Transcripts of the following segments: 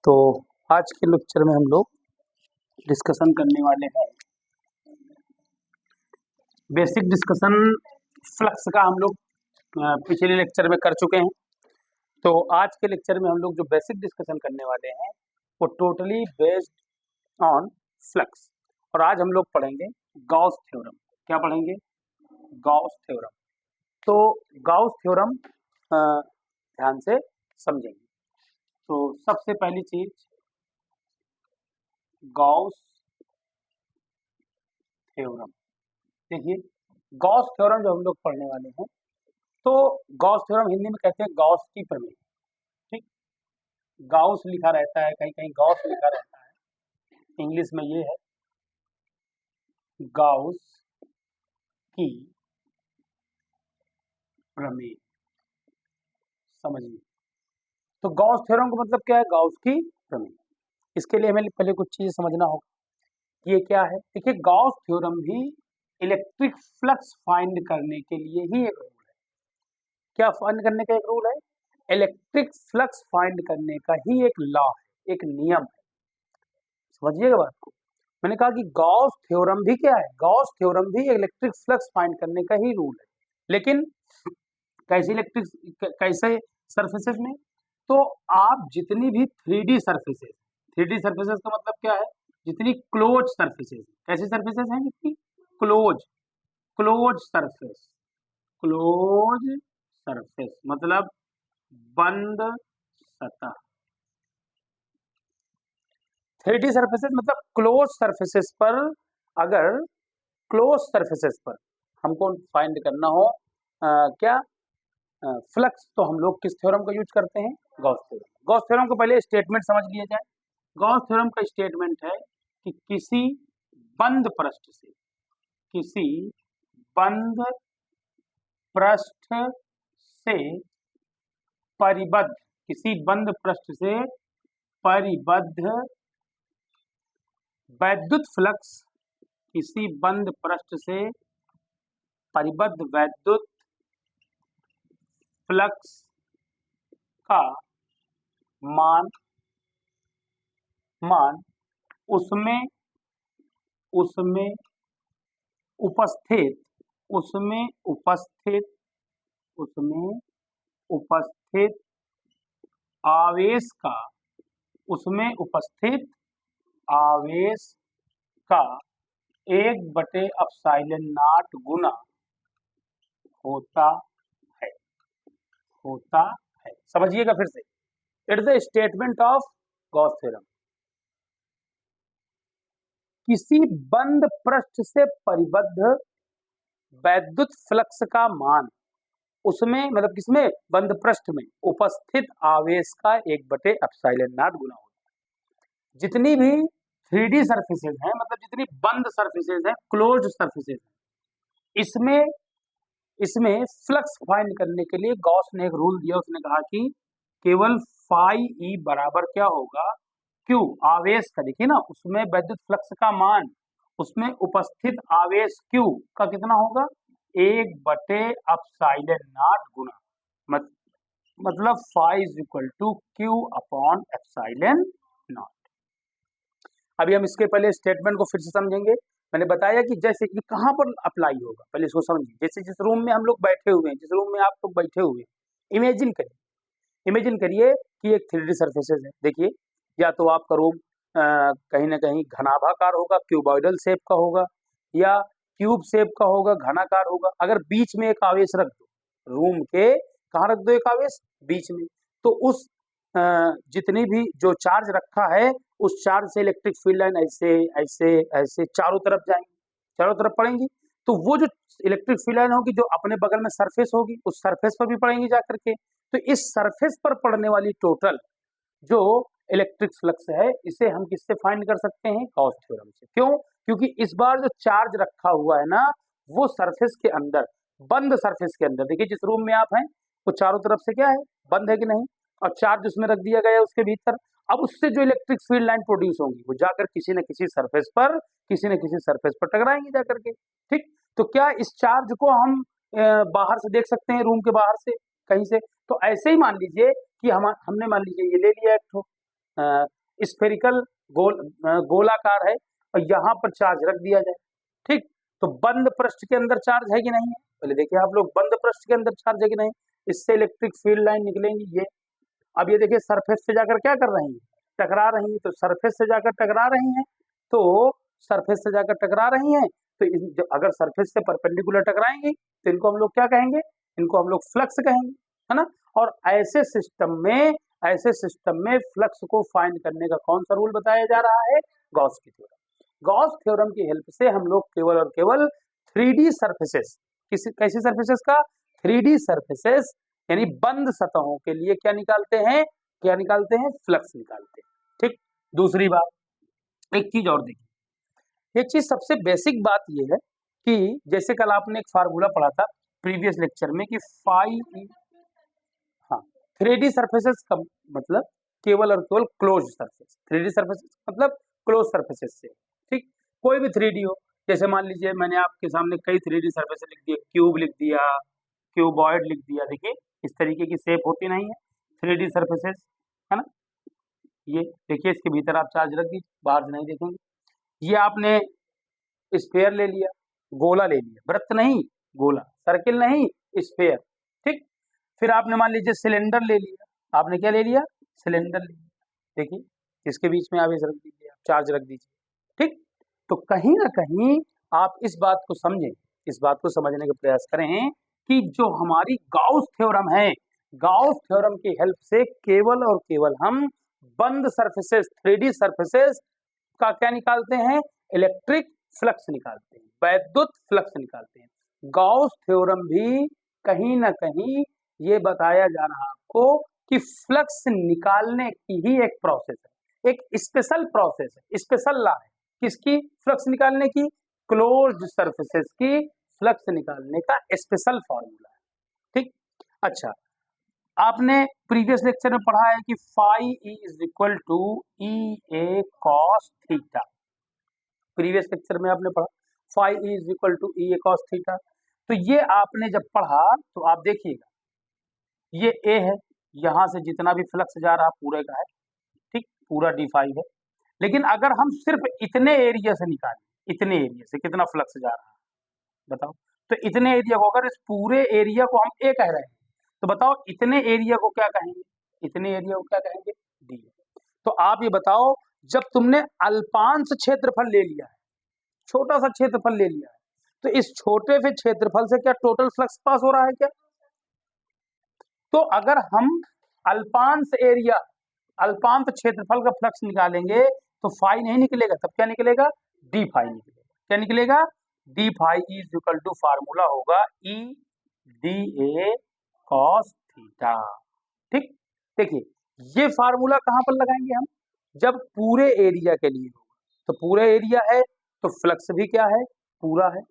तो आज के लेक्चर में हम लोग डिस्कशन करने वाले हैं बेसिक डिस्कशन फ्लक्स का। हम लोग पिछले लेक्चर में कर चुके हैं। तो आज के लेक्चर में हम लोग जो बेसिक डिस्कशन करने वाले हैं वो टोटली बेस्ड ऑन फ्लक्स। और आज हम लोग पढ़ेंगे गॉस थ्योरम। क्या पढ़ेंगे? Gauss theorem. तो गॉस थ्योरम ध्यान से समझेंगे। तो सबसे पहली चीज गॉस थ्योरम। देखिए, गॉस थ्योरम जो हम लोग पढ़ने वाले हैं, तो गॉस थ्योरम हिंदी में कहते हैं गॉस की प्रमेय। ठीक, गॉस लिखा रहता है, कहीं कहीं गॉस लिखा रहता है, इंग्लिश में ये है गॉस की प्रमेय। समझिए, तो गॉस थ्योरम का मतलब क्या है? गॉस की प्रमेय। इसके लिए हमें पहले कुछ चीजें समझना होगा। ये क्या है? देखिए, गॉस थ्योरम भी इलेक्ट्रिक फ्लक्स फाइंड करने के लिए ही एक रूल है। क्या फाइंड करने का एक रूल है? इलेक्ट्रिक फ्लक्स फाइंड करने का ही एक लॉ है, एक नियम है। समझिएगा बात को। मैंने कहा कि गॉस थ्योरम भी क्या है? गॉस थ्योरम भी इलेक्ट्रिक फ्लक्स फाइंड करने का ही रूल है, लेकिन कैसे सरफेसेस में? तो आप जितनी भी 3D सरफेसेस, 3D सरफेसेस का मतलब क्या है? जितनी क्लोज सरफेसेस, कैसी सरफेसेस हैं? जितनी close, close surface, close surface मतलब बंद सतह। 3D सरफेसेस मतलब क्लोज सरफेसेस पर, अगर क्लोज सरफेसेस पर हमको फाइंड करना हो क्या फ्लक्स, तो हम लोग किस थ्योरम का यूज करते हैं? Gauss theorem. गॉस थ्योरम को पहले स्टेटमेंट समझ लिया जाए। गॉस थ्योरम का स्टेटमेंट है कि किसी बंद पृष्ठ से, किसी बंद पृष्ठ से परिबद्ध, किसी बंद पृष्ठ से परिबद्ध वैद्युत फ्लक्स, किसी बंद पृष्ठ से परिबद्ध वैद्युत फ्लक्स का मान उसमें उसमें उपस्थित उसमें उपस्थित उसमें उपस्थित आवेश का, उसमें उपस्थित आवेश का 1/ε0 गुना होता है, होता है। समझिएगा फिर से, it's the statement of Gauss theorem. किसी बंद पृष्ठ से परिबद्ध वैद्युत फ्लक्स का मान उसमें, मतलब किसमें? बंद पृष्ठ में उपस्थित आवेश का 1/ε0 गुना होता है। जितनी भी 3D सरफेसेस हैं, मतलब जितनी बंद सरफेसेस हैं, क्लोज्ड सरफेसेस, इसमें इसमें फ्लक्स फाइंड करने के लिए गॉस ने एक रूल दिया। उसने कहा कि केवल फाई ई बराबर क्या होगा? क्यू, आवेश का। देखिए ना, उसमें वैद्युत फ्लक्स का मान, उसमें उपस्थित आवेश क्यू का कितना होगा? 1/ε0 गुना, मतलब phi is equal to q upon epsilon naught. अभी हम इसके पहले स्टेटमेंट को फिर से समझेंगे। मैंने बताया कि जैसे कि कहाँ पर अप्लाई होगा, पहले इसको समझिए। जैसे जिस रूम में हम लोग बैठे हुए हैं, जिस रूम में आप लोग बैठे हुए हैं, इमेजिन करिए कि एक 3D सरफेसेस है। देखिए, या तो आपका रूम कहीं ना कहीं घनाभाकार होगा, क्यूबॉइडल शेप का होगा, या ट्यूब शेप का होगा, घनाकार होगा। अगर बीच में एक आवेश रख दो, रूम के कहाँ रख दो एक आवेश? बीच में, तो उस जितनी भी जो चार्ज रखा है, उस चार्ज से इलेक्ट्रिक फील्ड लाइन ऐसे ऐसे ऐसे चारों तरफ जाएंगी, चारों तरफ पड़ेंगी। तो वो जो इलेक्ट्रिक फील्ड लाइन होगी, जो अपने बगल में सरफेस होगी, उस सरफेस पर भी पड़ेंगी जाकर के। तो इस सरफेस पर पड़ने वाली टोटल जो इलेक्ट्रिक फ्लक्स है, इसे हम किससे फाइंड कर सकते हैं? गॉस थ्योरम से। क्यों? क्योंकि इस बार जो चार्ज रखा हुआ है ना, वो सरफेस के अंदर, बंद सरफेस के अंदर, देखिए जिस रूम में आप हैं वो चारों तरफ से क्या है? बंद है कि नहीं? और चार्ज उसमें रख दिया गया है उसके भीतर। अब उससे जो इलेक्ट्रिक फील्ड लाइन प्रोड्यूस होंगी, वो जाकर किसी न किसी सरफेस पर, किसी न किसी सरफेस पर टकराएंगी जाकर के। ठीक, तो क्या इस चार्ज को हम बाहर से देख सकते हैं, रूम के बाहर से, कहीं से? तो ऐसे ही मान लीजिए कि हमने मान लीजिए ये ले लिया एक ठो, स्फेरिकल गोलाकार है और यहाँ पर चार्ज रख दिया जाए, ठीक, तो बंद पृष्ठ के अंदर चार्ज है कि नहीं है, पहले देखिए आप लोग, बंद पृष्ठ के अंदर चार्ज है कि नहीं, इससे इलेक्ट्रिक फील्ड लाइन निकलेंगी ये। अब ये देखिए सरफेस से जाकर क्या कर रही है, टकरा रही है, तो सरफेस से जाकर टकरा रही हैं, तो सरफेस से जाकर टकरा रही हैं, तो अगर सरफेस से परपेंडिकुलर टकराएंगी तो इनको हम लोग क्या कहेंगे, इनको हम लोग फ्लक्स कहेंगे, है ना। और ऐसे सिस्टम में फ्लक्स को फाइंड करने का कौन सा रूल बताया जा रहा है, गॉस की थ्योरम। गॉस थ्योरम की हेल्प से हम लोग केवल और केवल 3D सर्फेसेस, कैसी सर्फेसेस का, 3D सर्फेसेस यानी बंद सतहों के लिए क्या निकालते हैं, फ्लक्स निकालते हैं, ठीक। दूसरी बात, एक चीज और देखिए, एक चीज सबसे बेसिक बात ये है कि जैसे कल आपने एक फार्मूला पढ़ा था प्रीवियस लेक्चर में कि फाई, हाँ, 3D सर्फेसेस का मतलब केवल और केवल क्लोज सर्फेस, 3D सर्फेसेस मतलब क्लोज सर्फेसेस से, ठीक। कोई भी 3D हो, जैसे मान लीजिए मैंने आपके सामने कई 3D सर्फेस लिख दिए, क्यूब लिख दिया, क्यूबॉइड लिख दिया, देखिए इस तरीके की शेप होती नहीं है 3D सर्फेसेस, है ना। ये देखिए इसके भीतर आप चार्ज रख दीजिए, बाहर से नहीं देखेंगे। ये आपने स्फेयर ले लिया, गोला ले लिया, वृत्त नहीं गोला, सर्किल नहीं स्फेयर, ठीक। फिर आपने मान लीजिए सिलेंडर ले लिया, आपने क्या ले लिया, सिलेंडर ले लिया, देखिए इसके बीच में आवेश रख दीजिए, चार्ज रख दीजिए, ठीक। तो कहीं ना कहीं आप इस बात को समझें, इस बात को समझने का प्रयास करें कि जो हमारी गाउस थ्योरम है, गाउस थ्योरम की हेल्प से केवल और केवल हम बंद सरफेसेस, 3D सर्फेसेस का क्या निकालते हैं, इलेक्ट्रिक फ्लक्स निकालते हैं, वैद्युत फ्लक्स निकालते हैं। गाउस थ्योरम भी कहीं ना कहीं ये बताया जा रहा है आपको कि फ्लक्स निकालने की ही एक प्रोसेस है, एक स्पेशल प्रोसेस है, स्पेशल लॉ है, किसकी, फ्लक्स निकालने की, क्लोज्ड सर्फेसेस की फ्लक्स निकालने का स्पेशल फॉर्मूला है, ठीक। अच्छा, आपने प्रीवियस लेक्चर में पढ़ा है कि phi E is equal to E A cos theta, previous lecture में आपने पढ़ा phi E is equal to E A cos theta. तो ये आपने जब पढ़ा तो आप देखिएगा, ये ए है, यहां से जितना भी फ्लक्स जा रहा पूरे का है, ठीक, पूरा डी फाई है। लेकिन अगर हम सिर्फ इतने एरिया से निकालें, इतने एरिया से कितना फ्लक्स जा रहा है बताओ, तो इतने एरिया को, अगर इस पूरे एरिया को हम ए कह रहे हैं, तो बताओ इतने एरिया को क्या कहेंगे, इतने एरिया को क्या कहेंगे, डी। तो आप ये बताओ, जब तुमने अल्पांश क्षेत्रफल ले लिया है, छोटा सा क्षेत्रफल ले लिया है, तो इस छोटे से क्षेत्रफल से क्या टोटल फ्लक्स पास हो रहा है क्या, तो अगर हम अल्पांश एरिया, अल्पांश क्षेत्रफल का फ्लक्स निकालेंगे तो फाई नहीं निकलेगा, तब क्या निकलेगा, डी फाई निकलेगा, क्या निकलेगा, d phi is equal to formula होगा e d a cos theta, ठीक। देखिए ये फार्मूला कहां पर लगाएंगे हम, जब पूरे एरिया के लिए होगा, तो पूरा एरिया है तो फ्लक्स भी क्या है, पूरा है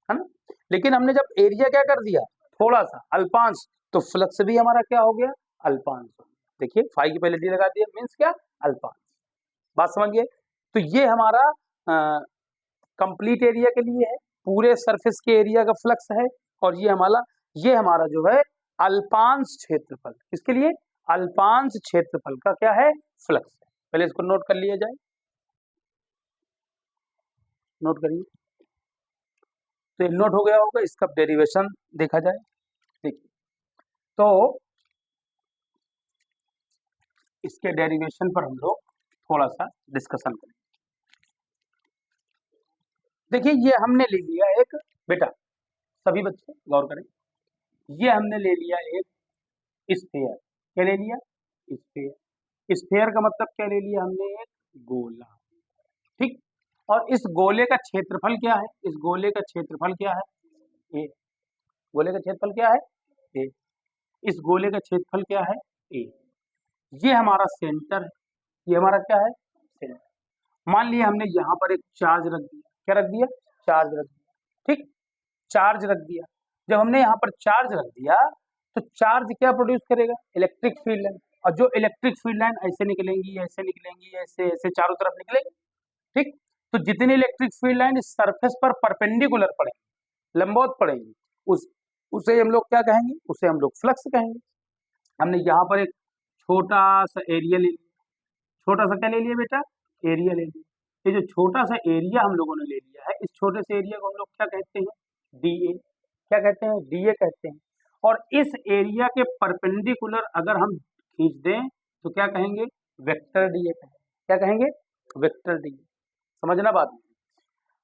ना। लेकिन हमने जब एरिया क्या कर दिया, थोड़ा सा अल्पांश, तो फ्लक्स भी हमारा क्या हो गया, अल्पांश हो गया। देखिए फाई की पहले डी लगा दिया, मीन्स क्या, अल्पांश, बात समझिए। तो ये हमारा कंप्लीट एरिया के लिए है, पूरे सरफेस के एरिया का फ्लक्स है, और ये हमारा जो है अल्पांश क्षेत्रफल, किसके लिए, अल्पांश क्षेत्रफल का क्या है, फ्लक्स है। पहले इसको नोट कर लिया जाए, नोट करिए, तो नोट हो गया होगा, इसका डेरिवेशन देखा जाए। देखिए तो इसके डेरिवेशन पर हम लोग थोड़ा सा डिस्कशन करें। देखिए ये हमने ले लिया एक, बेटा सभी बच्चे गौर करें, ये हमने ले लिया एक स्फीयर, क्या ले लिया, स्फीयर। स्फीयर का मतलब क्या ले लिया हमने, एक गोला, ठीक। और इस गोले का क्षेत्रफल क्या है, इस गोले का क्षेत्रफल क्या है, ए, गोले का क्षेत्रफल क्या है, ए, इस गोले का क्षेत्रफल क्या है, ए। ये हमारा सेंटर है, ये हमारा क्या है, सेंटर। मान लिया हमने यहाँ पर एक चार्ज रख दिया, क्या रख दिया, चार्ज रख दिया, ठीक, चार्ज रख दिया। जब हमने यहाँ पर चार्ज रख दिया तो चार्ज क्या प्रोड्यूस करेगा, इलेक्ट्रिक फील्ड लाइन, और जो इलेक्ट्रिक फील्ड लाइन ऐसे निकलेंगी, ऐसे निकलेंगी, ऐसे ऐसे चारों तरफ निकलेंगी, ठीक। तो जितनी इलेक्ट्रिक फील्ड लाइन इस सरफेस पर परपेंडिकुलर पड़ेगी, लंबवत पड़ेगी, उसे हम लोग क्या कहेंगे, उसे हम लोग फ्लक्स कहेंगे। हमने यहाँ पर एक छोटा सा एरिया ले लिया, छोटा सा क्या ले लिया बेटा, एरिया ले लिया। ये जो छोटा सा एरिया हम लोगों ने ले लिया है, इस छोटे से एरिया को हम लोग क्या कहते हैं, डीए। क्या कहते हैं, डीए कहते हैं। और इस एरिया के परपेंडिकुलर अगर हम खींच दें तो क्या कहेंगे, वेक्टर डीए कहेंगे। क्या कहेंगे, वेक्टर डीए। समझना बात में।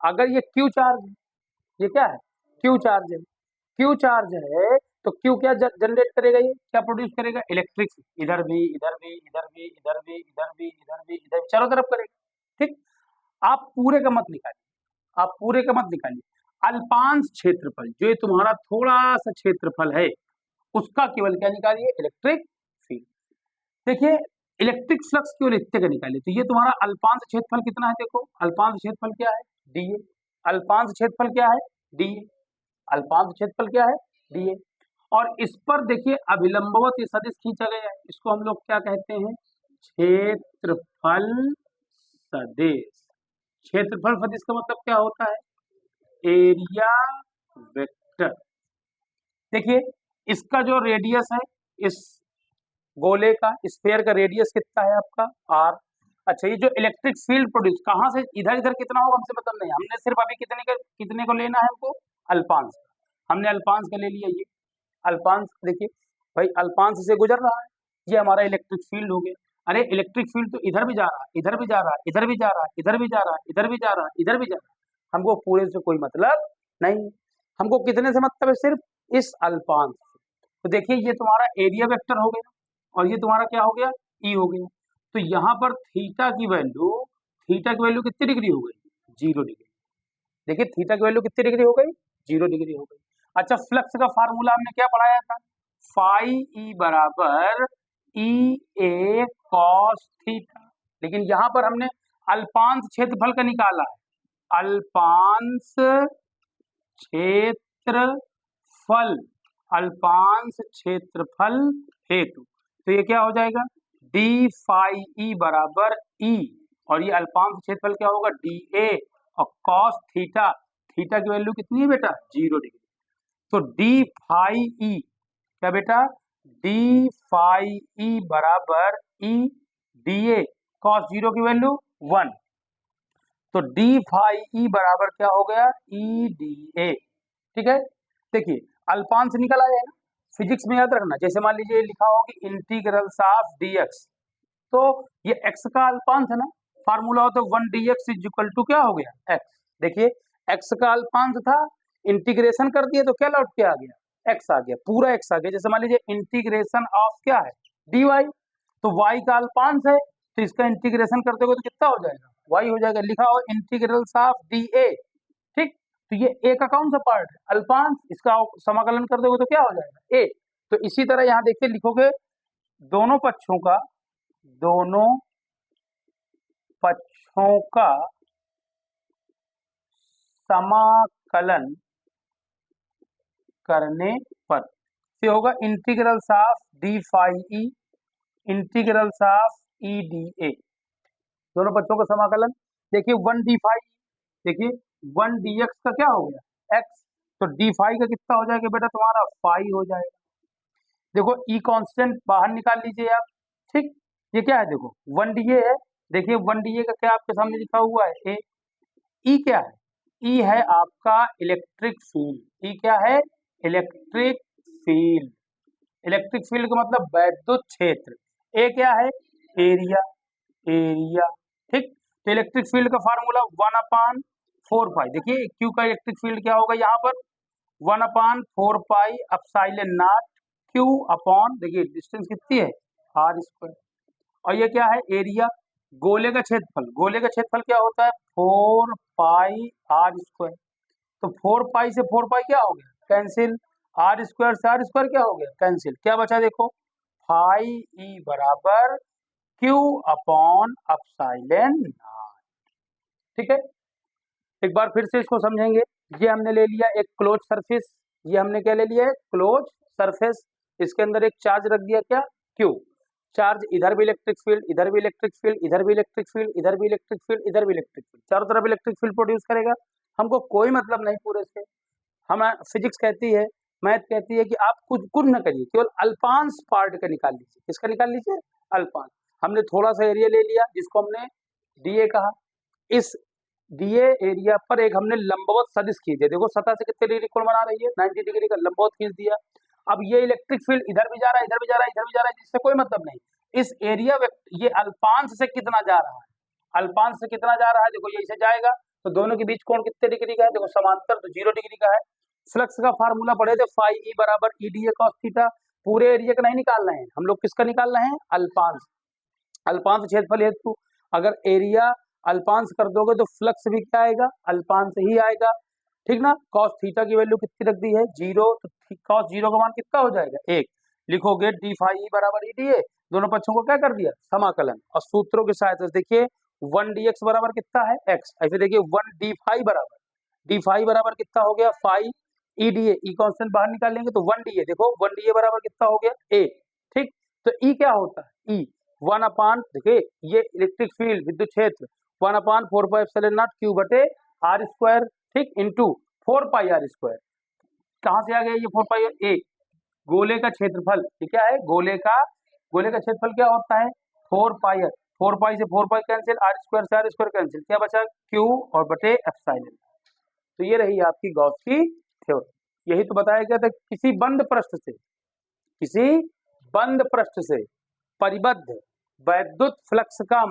अगर ये क्यू चार्ज है, ये क्या है, क्यू चार्ज है, क्यू चार्ज है तो क्यू क्या जनरेट करेगा, ये क्या प्रोड्यूस करेगा, इलेक्ट्रिक, इधर भी इधर भी इधर भी इधर भी इधर भी इधर भी इधर चारों तरफ करेगा। ठीक, आप पूरे का मत निकालिए, आप पूरे का मत निकालिए, अल्पांश क्षेत्रफल जो ये तुम्हारा थोड़ा सा क्षेत्रफल है उसका केवल क्या निकालिए, इलेक्ट्रिक फील्ड। देखिए इलेक्ट्रिक फ्लक्स केवल इतने का निकालिए, तो ये तुम्हारा अल्पांश क्षेत्रफल कितना है, देखो अल्पांश क्षेत्रफल क्या है, डीए। अल्पांश क्षेत्रफल क्या है, डीए। अल्पांश क्षेत्रफल क्या है, डीए। और इस पर देखिए अभिलंबवत ये सदिश खींचा गया है, इसको हम लोग क्या कहते हैं, क्षेत्रफल सदिश। क्षेत्रफल सदिश का मतलब क्या होता है, एरिया वेक्टर। देखिए इसका जो रेडियस है, इस गोले का, स्फीयर का रेडियस कितना है आपका, आर। अच्छा, ये जो इलेक्ट्रिक फील्ड प्रोड्यूस कहाँ से, इधर इधर कितना होगा हमसे मतलब नहीं, हमने सिर्फ अभी कितने को लेना है हमको, अल्पांश। हमने अल्पांश का ले लिया, ये अल्पांश। देखिए भाई अल्पांश से गुजर रहा है, ये हमारा इलेक्ट्रिक फील्ड हो गया। अरे इलेक्ट्रिक फील्ड तो इधर भी जा रहा है, इधर भी जा रहा है, इधर भी जा रहा है, इधर भी जा रहा है, इधर भी जा रहा है, इधर भी जा रहा है, हमको पूरे से कोई मतलब नहीं, हमको कितने से मतलब है, सिर्फ इस अल्पांश से। तो देखिए ये तुम्हारा एरिया वेक्टर हो गया और ये तुम्हारा क्या हो गया, ई हो गया। तो यहाँ पर थीटा की वैल्यू कितनी डिग्री हो गई, 0 डिग्री। देखिए थीटा की वैल्यू कितनी डिग्री हो गई, 0 डिग्री हो गई। अच्छा, फ्लक्स का फार्मूला हमने क्या पढ़ाया था, फाई ई बराबर ई ए कॉस थीटा। लेकिन यहाँ पर हमने अल्पांश क्षेत्रफल का निकाला है, अल्पांश क्षेत्रफल, अल्पांश क्षेत्रफल हेतु। तो ये क्या हो जाएगा, डी फाई ई बराबर ई, और ये अल्पांश क्षेत्रफल क्या होगा, डी ए, और कॉस थीटा, थीटा की वैल्यू कितनी है बेटा, 0 डिग्री। तो डी फाई ई क्या बेटा, डी फाई ई बराबर ई डी ए कॉस 0 की वैल्यू 1। तो डी फाई ई बराबर क्या हो गया, ई डी ए। ठीक है, देखिए अल्पांश निकल आया है ना, फिजिक्स में याद रखना, जैसे मान लीजिए लिखा हो कि इंटीग्रल ऑफ डीएक्स, तो ये x का अल्पांश है ना, फार्मूला हो तो 1 dx इज इक्वल टू क्या हो गया, x। देखिए x का अल्पांश था, इंटीग्रेशन कर दिए तो क्या लौट के आ गया, x आ गया, पूरा x आ गया। जैसे मान लीजिए इंटीग्रेशन ऑफ क्या है, dy, तो y का अल्पांश है तो इसका इंटीग्रेशन करते हो तो कितना हो जाएगा, y हो जाएगा। लिखा हो इंटीग्रल ऑफ dA, ठीक, तो ये a का कौन सा पार्ट है, अल्पांश, इसका समाकलन कर दोगे तो क्या हो जाएगा, a। तो इसी तरह यहाँ देखिए लिखोगे दोनों पक्षों का समाकलन करने पर से होगा integral of d phi E, integral of E d A, दोनों पक्षों का समाकलन। देखिए 1 डी फाई, देखिए 1 डी एक्स का क्या हो गया, एक्स, तो डी फाई का कितना हो जाएगा बेटा तुम्हारा, फाई हो जाएगा। देखो ई कांस्टेंट बाहर निकाल लीजिए आप, ठीक, ये क्या है, देखो 1 डी ए है, देखिए 1 डी ए का क्या आपके सामने लिखा हुआ है, ए। ई क्या है, ई है आपका इलेक्ट्रिक फील्ड, ई क्या है, इलेक्ट्रिक फील्ड। इलेक्ट्रिक फील्ड का मतलब वैद्युत क्षेत्र, ए क्या है, एरिया, एरिया, ठीक। तो इलेक्ट्रिक फील्ड का फार्मूला 1/4 पाई, देखिए क्यू का इलेक्ट्रिक फील्ड क्या होगा यहाँ पर, 1/4 pi epsilon not Q upon, देखिए डिस्टेंस कितनी है, आर स्क्वायर। और ये क्या है, एरिया, गोले का क्षेत्रफल, गोले का क्षेत्रफल क्या होता है, 4 पाई आर स्क्वायर। तो 4 पाई से 4 पाई क्या हो गया, कैंसिल, आर स्क्वायर से आर स्क्वायर क्या हो गया, कैंसिल, क्या बचा देखो, फाई ई बराबर क्यू अपॉन एप्सिलॉन नॉट। ठीक है, एक बार फिर से इसको समझेंगे। ये हमने ले लिया एक क्लोज सरफेस, ये हमने क्या ले लिया है, क्लोज सरफेस, इसके अंदर एक चार्ज रख दिया क्या, क्यू, चार्ज इधर भी इलेक्ट्रिक फील्ड, इधर भी इलेक्ट्रिक फील्ड, इधर भी इलेक्ट्रिक फील्ड, इधर भी इलेक्ट्रिक फील्ड, इधर भी इलेक्ट्रिक फील्ड, चारों तरफ इलेक्ट्रिक फील्ड प्रोड्यूस करेगा। हमको कोई मतलब नहीं पूरे से, हम फिजिक्स कहती है, मैथ कहती है कि आप कुछ न करिए, केवल अल्पांश पार्ट का निकाल लीजिए, किसका निकाल लीजिए, अल्पांश। हमने थोड़ा सा एरिया ले लिया जिसको हमने डीए कहा। इस डीए एरिया पर एक हमने लंबवत सदिश खींच दिया। देखो सतह से कितने डिग्री कोण बना रही है, 90 डिग्री का लंबवत खींच दिया। अब ये इलेक्ट्रिक फील्ड इधर भी जा रहा है, इधर भी जा रहा है, इधर भी जा रहा है, जिससे कोई मतलब नहीं। इस एरिया ये अल्पांश से कितना जा रहा है, अल्पांश से कितना जा रहा है, देखो ये इसे जाएगा तो दोनों के बीच कोण कितने डिग्री का है, देखो समांतर तो 0 डिग्री का है। फ्लक्स का फार्मूला पढ़े थे, फाई ई बराबर ई डी ए कॉस थीटा। पूरे एरिया का नहीं निकाल रहे हैं हम लोग, किसका निकाल रहे हैं, अल्पांश। अल्पांश क्षेत्रफल हेतु अगर एरिया अल्पांश कर दोगे तो फ्लक्स भी क्या आएगा, अल्पांश ही आएगा, ठीक ना। कॉस थीटा की वैल्यू कितनी रख दी है, 0, तो कॉस 0 का मान कितना हो जाएगा, 1। लिखोगे डी फाई ई बराबर ई डी ए, दोनों पक्षों को क्या कर दिया, समाकलन। और सूत्रों की सहायता से देखिए 1 डी एक्स बराबर कितना है, एक्स। ऐसे देखिए 1 डी फाई बराबर कितना हो गया, phi E d A, E constant बाहर निकालेंगे तो 1 डी ए, देखो 1 डी ए बराबर कितना हो गया, ए, ठीक। तो ई क्या होता है, ई 1 अपान, देखिए ये इलेक्ट्रिक फील्ड विद्युत क्षेत्र 1/4πε0 क्यू बटे आर स्क्वायर, ठीक, इंटू 4 पाई आर स्क्वायर। कहां से आ गया ये 4 पाई, ए गोले का क्षेत्रफल, ये क्या है, गोले का क्षेत्रफल क्या होता है, 4 पाई, 4 पाई से 4 पाई कैंसिल, आर स्क्वायर से आर स्क्वायर कैंसिल, क्या बचा, क्यू और बटे एप्सिलॉन। तो ये रही आपकी गॉस की थ्योरी। यही तो बताया गया था, किसी बंद पृष्ठ से परिबद्ध वैद्युत फ्लक्स का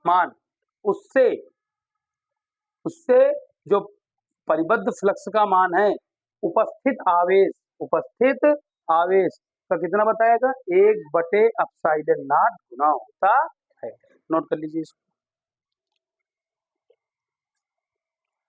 मान, उससे जो परिबद्ध फ्लक्स का मान है, उपस्थित आवेश का कितना बताएगा, 1/ε0 गुना होता है। नोट कर लीजिए इसको।